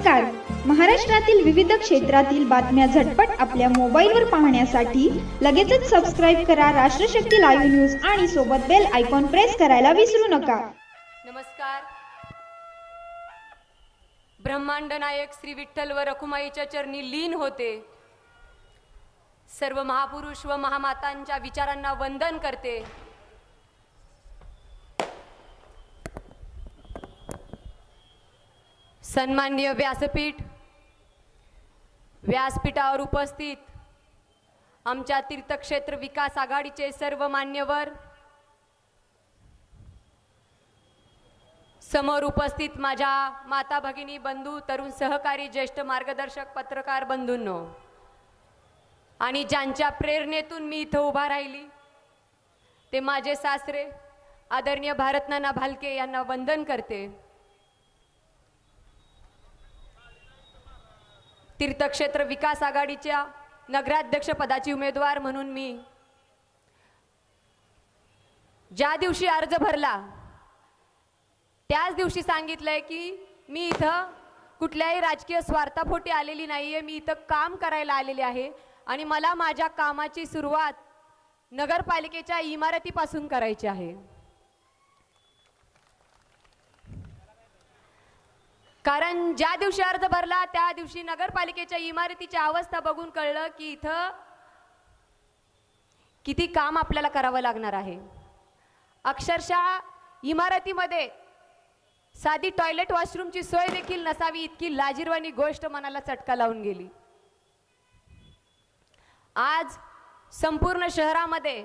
नमस्कार. महाराष्ट्रातील विविध क्षेत्रातील बातम्या झटपट आपल्या मोबाईलवर पाहण्यासाठी लगेचच सबस्क्राईब करा राष्ट्रशक्ती लाईव्ह न्यूज आणि सोबत बेल आयकॉन प्रेस करायला विसरू नका. नमस्कार. ब्रह्मांड नायक श्री विठ्ठल व रखुमाईच्या चरणी लीन होते. सर्व महापुरुष व महामातांच्या विचारांना वंदन करते. सन्माननीय व्यासपीठावर उपस्थित आमच्या तीर्थक्षेत्र विकास आघाडीचे सर्व मान्यवर, समोर उपस्थित माझ्या माता भगिनी बंधू, तरुण सहकारी, ज्येष्ठ मार्गदर्शक, पत्रकार बंधूंनो, आणि ज्यांच्या प्रेरणेतून मी इथं उभा राहिली ते माझे सासरे आदरणीय भारतनाना भालके यांना वंदन करते. तीर्थक्षेत्र विकास आघाडीच्या नगराध्यक्ष पदाची उमेदवार म्हणून मी ज्या दिवशी अर्ज भरला त्याच दिवशी सांगितलंय की मी इथं कुठल्याही राजकीय स्वार्थापोटी आलेली नाहीये. मी इथं काम करायला आलेले आहे आणि मला माझ्या कामाची सुरुवात नगरपालिकेच्या इमारतीपासून करायची आहे. कारण ज्या दिवशी अर्ज भरला त्या दिवशी नगरपालिकेच्या इमारतीची अवस्था बघून कळलं की इथं किती काम आपल्याला करावं लागणार आहे. अक्षरशः इमारतीमध्ये साधी टॉयलेट वॉशरूमची सोय देखील नसावी इतकी लाजिरवाणी गोष्ट मनाला चटका लावून गेली. आज संपूर्ण शहरामध्ये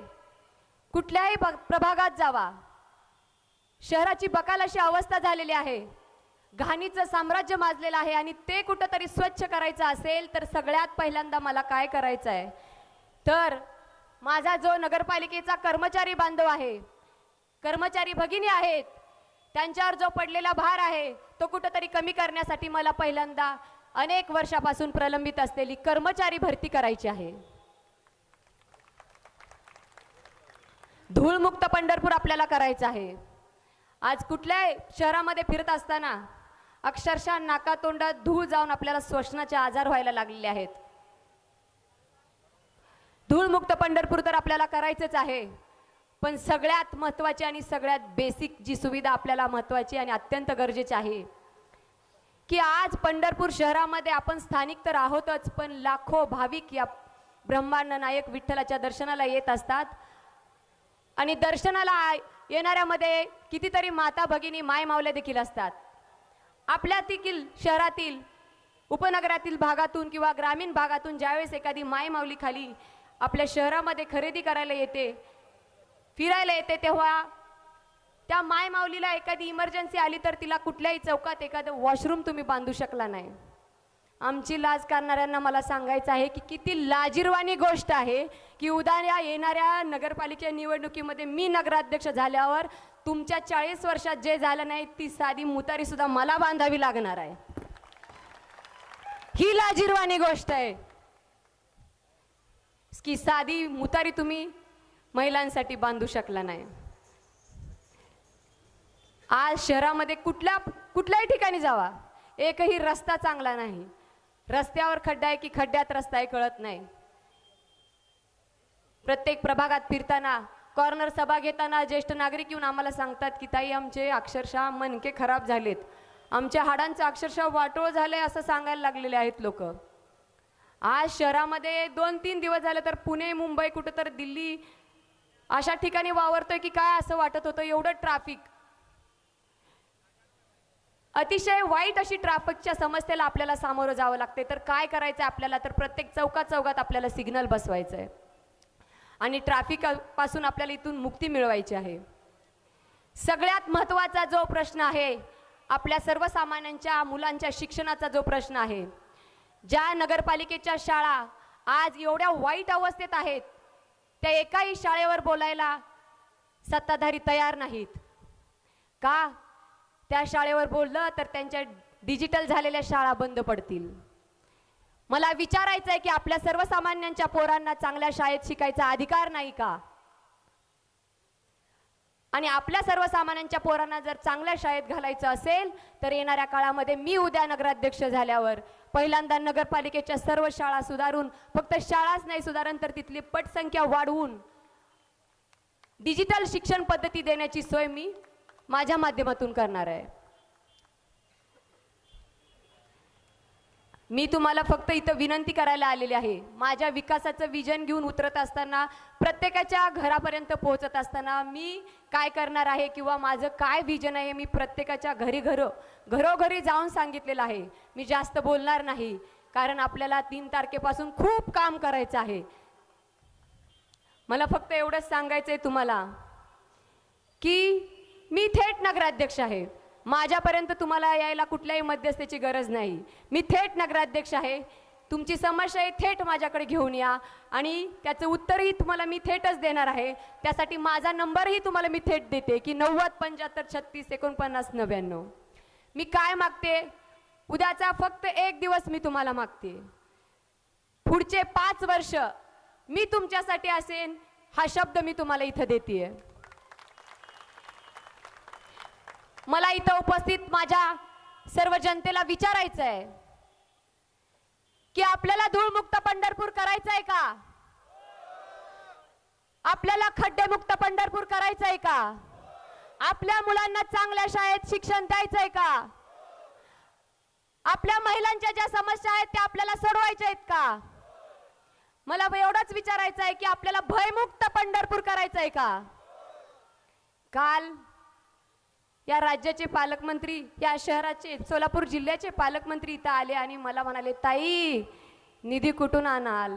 कुठल्याही प्रभागात जावा, शहराची बकाल अशी अवस्था झालेली आहे. घाणीचं साम्राज्य माजलेलं आहे आणि ते कुठंतरी स्वच्छ करायचं असेल तर सगळ्यात पहिल्यांदा मला काय करायचं आहे तर माझा जो नगरपालिकेचा कर्मचारी बांधव आहे, कर्मचारी भगिनी आहेत, त्यांच्यावर जो पडलेला भार आहे तो कुठंतरी कमी करण्यासाठी मला पहिल्यांदा अनेक वर्षापासून प्रलंबित असलेली कर्मचारी भरती करायची आहे. धूळमुक्त पंढरपूर आपल्याला करायचं आहे. आज कुठल्याही शहरामध्ये फिरत असताना अक्षरशः नाकातोंडात धूळ जाऊन आपल्याला श्वसनाचे आजार व्हायला लागलेले आहेत. धूळमुक्त पंढरपूर तर आपल्याला करायचंच आहे, पण सगळ्यात महत्त्वाची आणि सगळ्यात बेसिक जी सुविधा आपल्याला महत्त्वाची आणि अत्यंत गरजेची आहे की आज पंढरपूर शहरामध्ये आपण स्थानिक तर आहोतच, पण लाखो भाविक या ब्रह्मांड नायक विठ्ठलाच्या दर्शनाला येत असतात. आणि दर्शनाला येणाऱ्यामध्ये कितीतरी माता भगिनी, माय मावल्या देखील असतात. आपल्या देखील शहरातील उपनगरातील भागातून किंवा ग्रामीण भागातून ज्यावेळेस एखादी माय माऊली खाली आपल्या शहरामध्ये खरेदी करायला येते, फिरायला येते, तेव्हा त्या माय माऊलीला एखादी इमर्जन्सी आली तर तिला कुठल्याही चौकात एखादं वॉशरूम तुम्ही बांधू शकला नाही. आमची लाज करणाऱ्यांना मला सांगायचं आहे की किती लाजिरवाणी गोष्ट आहे की उद्या येणाऱ्या नगरपालिका निवडणुकीमध्ये मी नगराध्यक्ष झाल्यावर तुमच्या 40 वर्षात जे झालं नाही ती साधी मुतारी सुद्धा मला बांधावी लागणार आहे. ही लाजिरवाणी गोष्ट आहे की साधी मुतारी तुम्ही महिलांसाठी बांधू शकला नाही. आज शहरामध्ये कुठल्याही ठिकाणी जावा, एकही रस्ता चांगला नाही. रस्त्यावर खड्डा आहे की खड्ड्यात रस्ता आहे कळत नाही. प्रत्येक प्रभागात फिरताना, कॉर्नर सभा घेताना ज्येष्ठ नागरिक येऊन आम्हाला सांगतात की ताई आमचे अक्षरशः मणके खराब झालेत, आमच्या हाडांचं अक्षरशः वाटोळ झालंय असं सांगायला लागलेले आहेत लोक. आज शहरामध्ये 2-3 दिवस झाले तर पुणे, मुंबई, कुठं तर दिल्ली अशा ठिकाणी वावरतोय की काय असं वाटत होतं. एवढं ट्रॅफिक, अतिशय वाईट अशी ट्रॅफिकच्या समस्येला आपल्याला सामोरं जावं लागते. तर काय करायचं आपल्याला तर प्रत्येक चौकात आपल्याला सिग्नल बसवायचं आहे आणि ट्रॅफिक पासून आपल्याला इथून मुक्ती मिळवायची आहे. सगळ्यात महत्त्वाचा जो प्रश्न आहे आपल्या सर्वसामान्यांच्या मुलांच्या शिक्षणाचा जो प्रश्न आहे, ज्या नगरपालिकेच्या शाळा आज एवढ्या वाईट अवस्थेत आहेत त्या एकाही शाळेवर बोलायला सत्ताधारी तयार नाहीत. का? त्या शाळेवर बोललं तर त्यांच्या डिजिटल झालेल्या शाळा बंद पडतील. मला विचारायचं आहे की आपल्या सर्वसामान्यांच्या पोरांना चांगल्या शाळेत शिकायचा अधिकार नाही का? आणि आपल्या सर्वसामान्यांच्या पोरांना जर चांगल्या शाळेत घालायचं असेल तर येणाऱ्या काळामध्ये मी उद्या नगराध्यक्ष झाल्यावर पहिल्यांदा नगरपालिकेच्या सर्व शाळा सुधारून, फक्त शाळाच नाही सुधारण तर तिथली पटसंख्या वाढवून डिजिटल शिक्षण पद्धती देण्याची सोय मी माझ्या माध्यमातून करणार आहे. मी तुम्हाला फक्त इथं विनंती करायला आलेली आहे. माझ्या विकासाचं विजन घेऊन उतरत असताना, प्रत्येकाच्या घरापर्यंत पोहोचत असताना मी काय करणार आहे किंवा माझं काय विजन आहे मी प्रत्येकाच्या घरोघरी जाऊन सांगितलेलं आहे. मी जास्त बोलणार नाही, कारण आपल्याला 3 तारखेपासून खूप काम करायचं आहे. मला फक्त एवढंच सांगायचं आहे तुम्हाला की मी थेट नगराध्यक्ष आहे. माझ्यापर्यंत तुम्हाला यायला कुठल्याही मध्यस्थीची गरज नाही. मी थेट नगराध्यक्ष आहे. तुमची समस्या थेट माझ्याकडे घेऊन या आणि त्याचं उत्तरही तुम्हाला मी थेटच देणार आहे. त्यासाठी माझा नंबरही तुम्हाला मी थेट देते की 90 75 36 49 99. मी काय मागते, उद्याचा फक्त 1 दिवस मी तुम्हाला मागते. पुढचे 5 वर्ष मी तुमच्यासाठी असेन, हा शब्द मी तुम्हाला इथं देते. मला इथं उपस्थित माझ्या सर्व जनतेला विचारायचं आहे की आपल्याला धूळमुक्त पंढरपूर करायचं आहे का? आपल्याला खड्डेमुक्त पंढरपूर करायचं आहे का? आपल्या मुलांना चांगल्या शाळेत शिक्षण द्यायचं आहे का? आपल्या महिलांच्या ज्या समस्या आहेत त्या आपल्याला सोडवायच्या आहेत का? मला एवढंच विचारायचं आहे की आपल्याला भयमुक्त पंढरपूर करायचं आहे का? काल या राज्याचे पालकमंत्री, या शहराचे, सोलापूर जिल्ह्याचे पालकमंत्री इथं आले आणि मला म्हणाले, ताई निधी कुठून आणाल?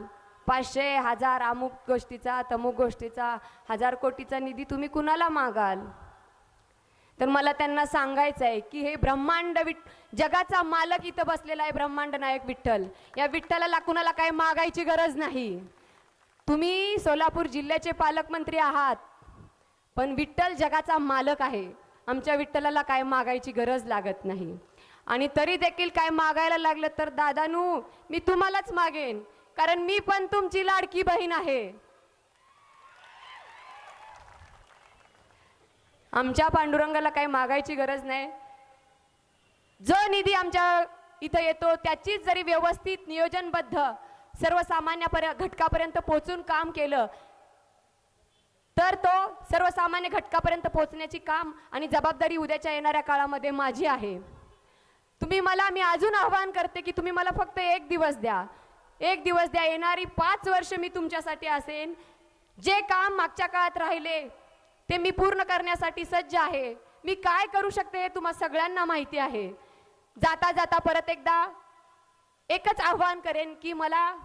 500 1000 अमुक गोष्टीचा तमुक गोष्टीचा 1000 कोटीचा निधी तुम्ही कुणाला मागाल? तर मला त्यांना सांगायचं आहे की हे ब्रह्मांड जगाचा मालक इथं बसलेला आहे, ब्रह्मांड नायक विठ्ठल. या विठ्ठलाला कुणाला काय मागायची गरज नाही. तुम्ही सोलापूर जिल्ह्याचे पालकमंत्री आहात, पण विठ्ठल जगाचा मालक आहे. आमच्या विठ्ठलाला काय मागायची गरज लागत नाही. आणि तरी देखील काय मागायला लागलं तर दादानू मी तुम्हालाच मागेन, कारण मी पण तुमची लाडकी बहीण आहे. आमच्या पांडुरंगाला काय मागायची गरज नाही. जो निधी आमच्या इथं येतो त्याचीच जरी व्यवस्थित नियोजनबद्ध सर्वसामान्य घटकापर्यंत पोहोचून काम केलं तर तो सर्वसामान्य घटकापर्यंत पोहोचण्याची काम आणि जबाबदारी उद्याच्या येणाऱ्या काळामध्ये माझी आहे. मी अजून आवाहन करते की तुम्ही मला फक्त 1 दिवस द्या. 1 दिवस द्या. येणारी 5 वर्ष मी तुमच्यासाठी असेन. जे काम मागच्या काळात राहिले ते मी पूर्ण करण्यासाठी सज्ज आहे. मी काय करू शकते हे तुम्हा सगळ्यांना माहिती आहे. जाता जाता परत एकदा एकच आवाहन करेन की मला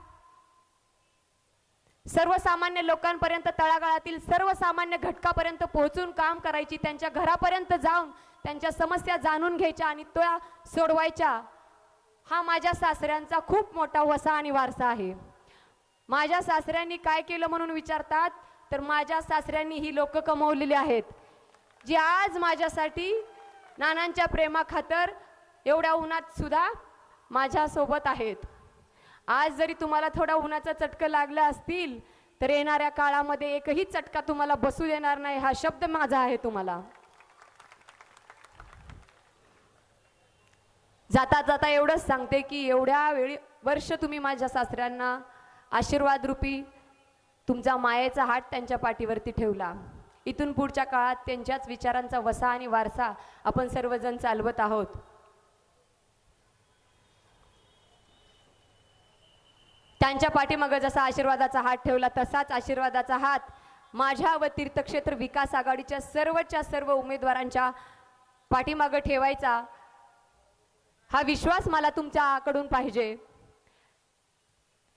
सर्वसामान्य लोकांपर्यंत, तळागाळातील सर्वसामान्य घटकापर्यंत पोहोचून काम करायची, त्यांच्या घरापर्यंत जाऊन त्यांच्या समस्या जाणून घ्यायच्या आणि त्या सोडवायच्या. हा माझ्या सासऱ्यांचा खूप मोठा वसा आणि वारसा आहे. माझ्या सासऱ्यांनी काय केलं म्हणून विचारतात तर माझ्या सासऱ्यांनी ही लोक कमवलेली आहेत, जी आज माझ्यासाठी नानांच्या प्रेमाखातर एवढ्या उन्हात सुद्धा माझ्या सोबत आहेत. आज जरी तुम्हाला थोडा उन्हाचा चटका लागला असतील तर येणाऱ्या काळामध्ये एकही चटका तुम्हाला बसू देणार नाही, हा शब्द माझा आहे तुम्हाला. जाता जाता एवढंच सांगते की एवढ्या वर्ष तुम्ही माझ्या सासऱ्यांना आशीर्वाद रूपी तुमचा मायेचा हात त्यांच्या पाठीवरती ठेवला. इथून पुढच्या काळात त्यांच्याच विचारांचा वसा आणि वारसा आपण सर्वजण चालवत आहोत. त्यांच्या पाठीमागे जसा आशीर्वादाचा हात ठेवला तसाच आशीर्वादाचा हात माझ्या व तीर्थक्षेत्र विकास आघाडीच्या सर्व उमेदवारांच्या पाठीमागे ठेवायचा, हा विश्वास मला तुमच्याकडून पाहिजे.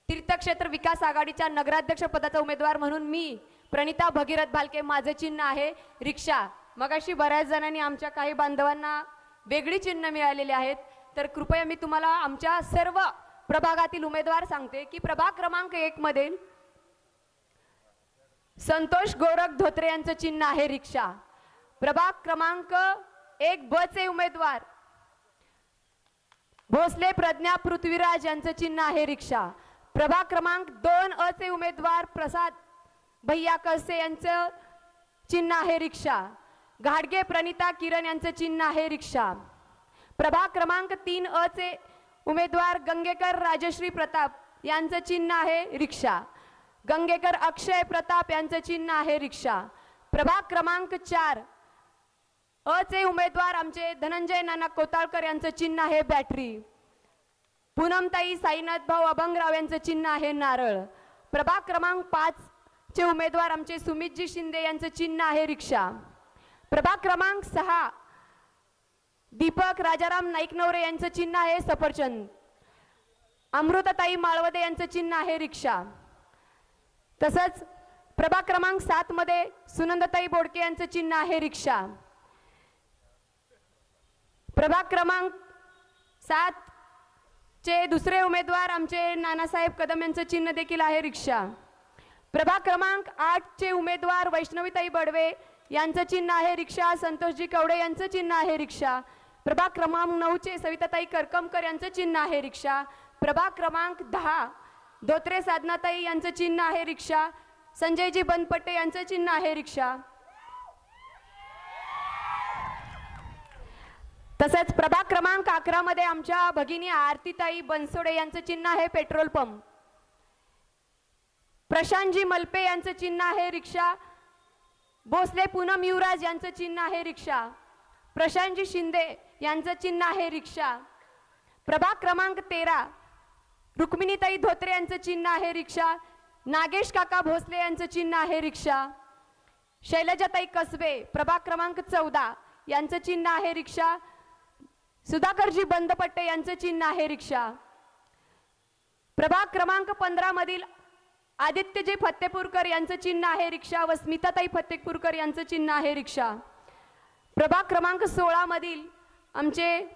तीर्थक्षेत्र विकास आघाडीच्या नगराध्यक्ष पदाचा उमेदवार म्हणून मी प्रणिता भगीरथ भालके, माझे चिन्ह आहे रिक्षा. मगाशी बऱ्याच जणांनी आमच्या काही बांधवांना वेगळी चिन्ह मिळालेली आहेत, तर कृपया मी तुम्हाला आमच्या सर्व प्रभागातील उमेदवार सांगते की प्रभाग क्रमांक 1 मध्ये संतोष गोरख धोत्रे यांचं चिन्ह आहे रिक्षा. प्रभाग क्रमांक 1 ब चे उमेदवार भोसले प्रज्ञा पृथ्वीराज यांचं चिन्ह आहे रिक्षा. प्रभाग क्रमांक 2 अ चे उमेदवार प्रसाद भैया कळसे यांचं चिन्ह आहे रिक्षा. घाडगे प्रणिता किरण यांचं चिन्ह आहे रिक्षा. प्रभाग क्रमांक 3 अ चे उमेदवार गंगेकर राजश्री प्रताप यांचं चिन्ह आहे रिक्षा. गंगेकर अक्षय प्रताप यांचं चिन्ह आहे रिक्षा. प्रभाग क्रमांक 4 अ चे उमेदवार आमचे धनंजय नाना कोताळकर यांचं चिन्ह आहे बॅटरी. पूनमताई साईनाथ भाऊ अभंगराव यांचं चिन्ह आहे नारळ. प्रभाग क्रमांक 5 चे उमेदवार आमचे सुमितजी शिंदे यांचं चिन्ह आहे रिक्षा. प्रभाग क्रमांक 6 दीपक राजाराम नाईकनवरे यांचं चिन्ह आहे सफरचंद. अमृताताई माळवदे यांचं चिन्ह आहे रिक्षा. तसंच प्रभाग क्रमांक 7 मध्ये सुनंदताई बोडके यांचं चिन्ह आहे रिक्षा. प्रभाग क्रमांक 7 चे दुसरे उमेदवार आमचे नानासाहेब कदम यांचं चिन्ह देखील आहे रिक्षा. प्रभाग क्रमांक 8 चे उमेदवार वैष्णवीताई बडवे यांचं चिन्ह आहे रिक्षा. संतोषजी कवडे यांचं चिन्ह आहे रिक्षा. प्रभाग क्रमांक 9 चे सविताताई करकमकर यांचं चिन्ह आहे रिक्षा. प्रभाग क्रमांक 10 धोत्रे साधनाताई यांचं चिन्ह आहे रिक्षा. संजयजी बनपट्टे यांचं चिन्ह आहे रिक्षा. तसेच प्रभाग क्रमांक 11 मध्ये आमच्या भगिनी आरतीताई बनसोडे यांचं चिन्ह आहे पेट्रोल पंप. प्रशांतजी मलपे यांचं चिन्ह आहे रिक्षा. भोसले पूनम युवराज यांचं चिन्ह आहे रिक्षा. प्रशांतजी शिंदे यांचं चिन्ह आहे रिक्षा. प्रभाग क्रमांक 13 रुक्मिणीताई धोत्रे यांचं चिन्ह आहे रिक्षा. नागेश काका भोसले यांचं चिन्ह आहे रिक्षा. शैलजाताई कसबे प्रभाग क्रमांक 14 यांचं चिन्ह आहे रिक्षा. सुधाकरजी बंदपट्टे यांचं चिन्ह आहे रिक्षा. प्रभाग क्रमांक 15 मधील आदित्यजी फत्तेपूरकर यांचं चिन्ह आहे रिक्षा व स्मिताताई फत्तेपूरकर यांचं चिन्ह आहे रिक्षा. प्रभाग क्रमांक 16 मधील आमचे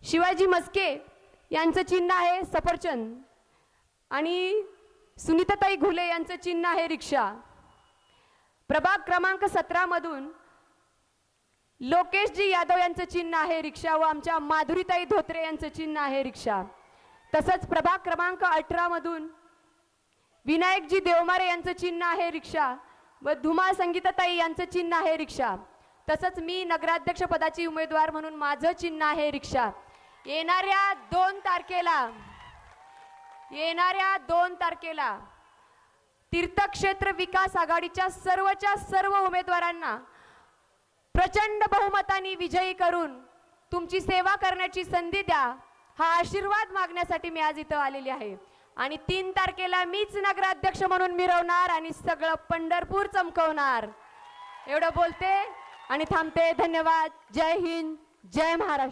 शिवाजी मस्के यांचं चिन्ह आहे सफरचंद आणि सुनीताताई घुले यांचं चिन्ह आहे रिक्षा. प्रभाग क्रमांक 17 मधून लोकेशजी यादव यांचं चिन्ह आहे रिक्षा व आमच्या माधुरीताई धोत्रे यांचं चिन्ह आहे रिक्षा. तसंच प्रभाग क्रमांक 18 मधून विनायकजी देवमारे यांचं चिन्ह आहे रिक्षा व धुमाळ संगीताताई यांचं चिन्ह आहे रिक्षा. तसंच मी नगराध्यक्ष पदाची उमेदवार म्हणून माझं चिन्ह आहे रिक्षा. येणाऱ्या 2 तारखेला तीर्थक्षेत्र विकास आघाडीच्या सर्व उमेदवारांना प्रचंड बहुमताने विजयी करून तुमची सेवा करण्याची संधी द्या हा आशीर्वाद मागण्यासाठी मी आज इथं आलेली आहे. आणि 3 तारखेला मीच नगराध्यक्ष म्हणून मिरवणार आणि सगळं पंढरपूर चमकवणार. एवढं बोलते आणि थांबते. धन्यवाद. जय हिंद, जय महाराष्ट्र.